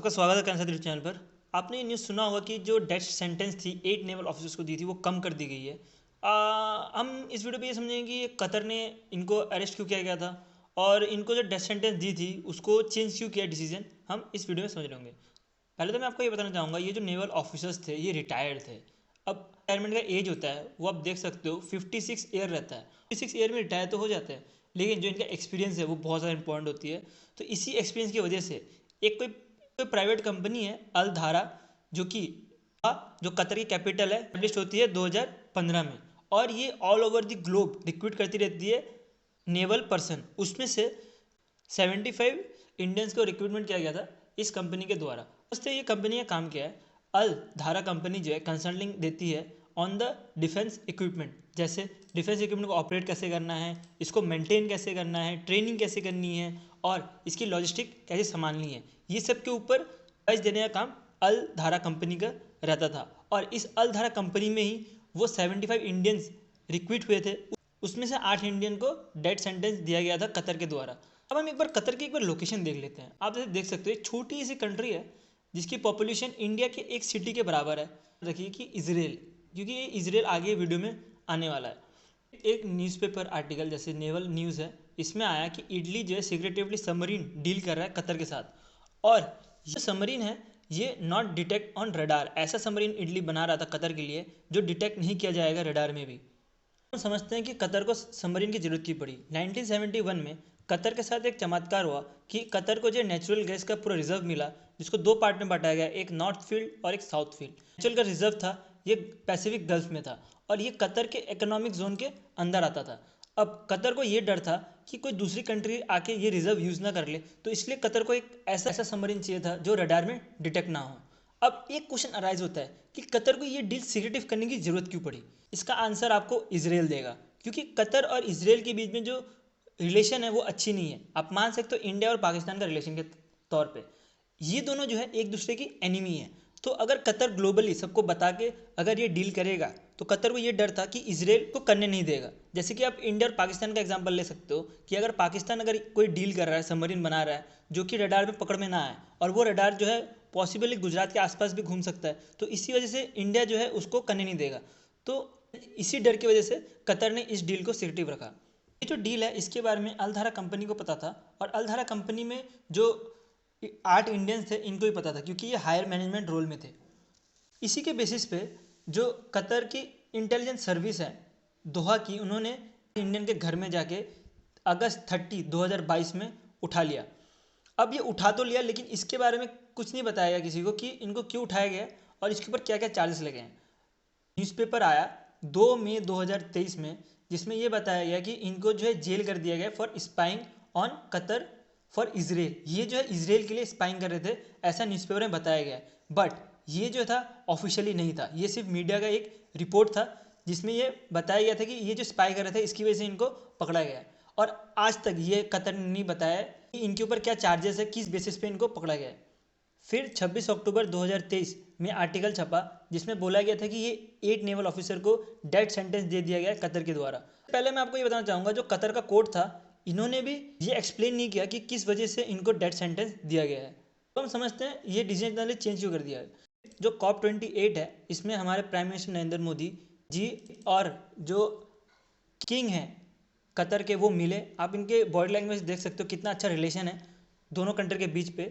आपका स्वागत है कैंसर चैनल पर। आपने ये न्यूज़ सुना होगा कि जो डेथ सेंटेंस थी 8 नेवल ऑफिसर्स को दी थी वो कम कर दी गई है। हम इस वीडियो पे ये समझेंगे कि ये कतर ने इनको अरेस्ट क्यों किया गया था और इनको जो डेथ सेंटेंस दी थी उसको चेंज क्यों किया डिसीजन, हम इस वीडियो में समझ लेंगे। पहले तो मैं आपको ये बताना चाहूँगा, ये जो नेवल ऑफिसर्स थे ये रिटायर्ड थे। अब रिटायरमेंट का एज होता है वो आप देख सकते हो 56 ईयर रहता है। 56 ईयर में रिटायर तो हो जाते हैं, लेकिन जो इनका एक्सपीरियंस है वो बहुत ज़्यादा इंपॉर्टेंट होती है। तो इसी एक्सपीरियंस की वजह से एक कोई प्राइवेट कंपनी है अल धारा, जो कि जो कतर की कैपिटल है, एस्टेब्लिश होती है 2015 में, और ये all over the globe recruit करती रहती है नेवल पर्सन। उसमें से 75 इंडियंस को रिक्रूटमेंट किया गया था इस कंपनी के द्वारा। उससे ये कंपनी का काम क्या है, अल धारा कंपनी जो है कंसल्टिंग देती है ऑन द डिफेंस इक्विपमेंट, जैसे डिफेंस इक्विपमेंट को ऑपरेट कैसे करना है, इसको मेंटेन कैसे करना है, ट्रेनिंग कैसे करनी है और इसकी लॉजिस्टिक कैसे संभालनी है, ये सब के ऊपर एडवाइस देने का काम अल धारा कंपनी का रहता था। और इस अल धारा कंपनी में ही वो 75 इंडियंस रिक्रूट हुए थे, उसमें से 8 इंडियन को डेथ सेंटेंस दिया गया था कतर के द्वारा। अब हम एक बार कतर की एक बार लोकेशन देख लेते हैं। आप जैसे देख सकते हो एक छोटी सी कंट्री है जिसकी पॉपुलेशन इंडिया के एक सिटी के बराबर है। देखिए कि इजराइल, क्योंकि ये इजराइल आगे वीडियो में आने वाला है। एक न्यूज़पेपर आर्टिकल जैसे नेवल न्यूज़ है, इसमें आया कि इटली जो है सीक्रेटिवली सबमरीन डील कर रहा है कतर के साथ, और ये सबमरीन है ये नॉट डिटेक्ट ऑन रडार। ऐसा सबमरीन इटली बना रहा था कतर के लिए जो डिटेक्ट नहीं किया जाएगा रडार में भी। हम समझते हैं कि कतर को सबमरीन की जरूरत क्यों पड़ी। 1971 में कतर के साथ एक चमत्कार हुआ कि कतर को जो नेचुरल गैस का पूरा रिजर्व मिला, जिसको दो पार्ट में बांटा गया, एक नॉर्थ फील्ड और एक साउथ फील्ड। नेचुरल का रिजर्व था ये पैसिफिक गल्फ में था और ये कतर के इकोनॉमिक जोन के अंदर आता था। अब कतर को ये डर था कि कोई दूसरी कंट्री आके ये रिजर्व यूज़ ना कर ले, तो इसलिए कतर को एक ऐसा सबमरीन चाहिए था जो रडार में डिटेक्ट ना हो। अब एक क्वेश्चन अराइज होता है कि कतर को ये डील सिक्रेटिव करने की जरूरत क्यों पड़ी। इसका आंसर आपको इजराइल देगा, क्योंकि कतर और इजराइल के बीच में जो रिलेशन है वो अच्छी नहीं है। आप मान सकते हो इंडिया और पाकिस्तान का रिलेशन के तौर पे ये दोनों जो है एक दूसरे की एनिमी है। तो अगर कतर ग्लोबली सबको बता के अगर ये डील करेगा तो कतर को ये डर था कि इजराइल को करने नहीं देगा। जैसे कि आप इंडिया और पाकिस्तान का एग्जांपल ले सकते हो कि अगर पाकिस्तान अगर कोई डील कर रहा है, सबमरीन बना रहा है जो कि रडार में पकड़ में ना आए, और वो रडार जो है पॉसिबली गुजरात के आसपास भी घूम सकता है, तो इसी वजह से इंडिया जो है उसको करने नहीं देगा। तो इसी डर की वजह से कतर ने इस डील को सिक्रेटिव रखा। ये जो डील है इसके बारे में अलधारा कंपनी को पता था, और अलधारा कंपनी में जो 8 इंडियंस थे इनको भी पता था, क्योंकि ये हायर मैनेजमेंट रोल में थे। इसी के बेसिस पे जो कतर की इंटेलिजेंस सर्विस है दोहा की, उन्होंने इंडियन के घर में जाके अगस्त 30 2022 में उठा लिया। अब ये उठा तो लिया, लेकिन इसके बारे में कुछ नहीं बताया गया किसी को कि इनको क्यों उठाया गया और इसके ऊपर क्या क्या चार्जेस लगे हैं। न्यूज़पेपर आया 2 मई 2023 में, जिसमें यह बताया गया कि इनको जो है जेल कर दिया गया for spying on Qatar for Israel. ये जो है इजराइल के लिए स्पाइंग कर रहे थे, ऐसा न्यूज़पेपर में बताया गया। बट ये जो था ऑफिशियली नहीं था, ये सिर्फ मीडिया का एक रिपोर्ट था जिसमें ये बताया गया था कि ये जो स्पाई कर रहे थे इसकी वजह से इनको पकड़ा गया। और आज तक ये कतर ने नहीं बताया कि इनके ऊपर क्या चार्जेस है, किस बेसिस पे इनको पकड़ा गया है। फिर 26 अक्टूबर 2023 में आर्टिकल छपा जिसमें बोला गया था कि ये 8 नेवल ऑफिसर को डेथ सेंटेंस दे दिया गया कतर के द्वारा। पहले मैं आपको ये बताना चाहूँगा, जो कतर का कोर्ट था इन्होंने भी ये एक्सप्लेन नहीं किया कि किस वजह से इनको डेथ सेंटेंस दिया गया है। तो हम समझते हैं ये डिसीजन इन्होंने चेंज क्यों कर दिया है। जो COP 28 है इसमें हमारे प्राइम मिनिस्टर नरेंद्र मोदी जी और जो किंग हैं कतर के वो मिले। आप इनके बॉडी लैंग्वेज देख सकते हो कितना अच्छा रिलेशन है दोनों कंट्री के बीच पे।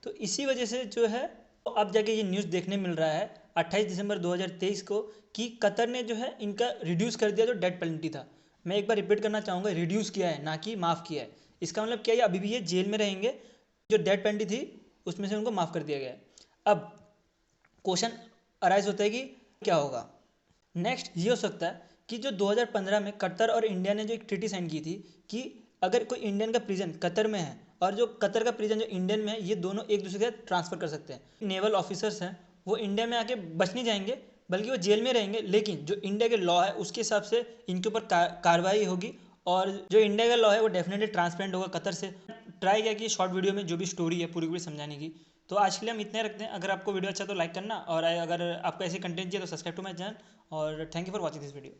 तो इसी वजह से जो है तो अब जाके ये न्यूज़ देखने मिल रहा है 28 दिसंबर 2023 को कि कतर ने जो है इनका रिड्यूस कर दिया जो डेथ पेनल्टी था। मैं एक बार रिपीट करना चाहूँगा, रिड्यूस किया है ना कि माफ़ किया है। इसका मतलब क्या है, अभी भी ये जेल में रहेंगे, जो डेथ पेनल्टी थी उसमें से उनको माफ़ कर दिया गया है। अब क्वेश्चन अराइज होता है कि क्या होगा नेक्स्ट। ये हो सकता है कि जो 2015 में कतर और इंडिया ने जो एक ट्रीटी साइन की थी कि अगर कोई इंडियन का प्रिजन कतर में है और जो कतर का प्रिजन जो इंडियन में है, ये दोनों एक दूसरे के साथ ट्रांसफ़र कर सकते हैं। नेवल ऑफिसर्स हैं वो इंडिया में आके बच नहीं जाएंगे बल्कि वो जेल में रहेंगे, लेकिन जो इंडिया के लॉ है उसके हिसाब से इनके ऊपर कार्रवाई होगी, और जो इंडिया का लॉ है वो डेफिनेटली ट्रांसपेरेंट होगा कतर से। ट्राई किया कि शॉर्ट वीडियो में जो भी स्टोरी है पूरी पूरी समझाने की। तो आज के लिए हम इतने रखते हैं। अगर आपको वीडियो अच्छा तो लाइक करना, और अगर आपको ऐसे कंटेंट चाहिए तो सब्सक्राइब टू माई चैनल, और thank you for watching this video.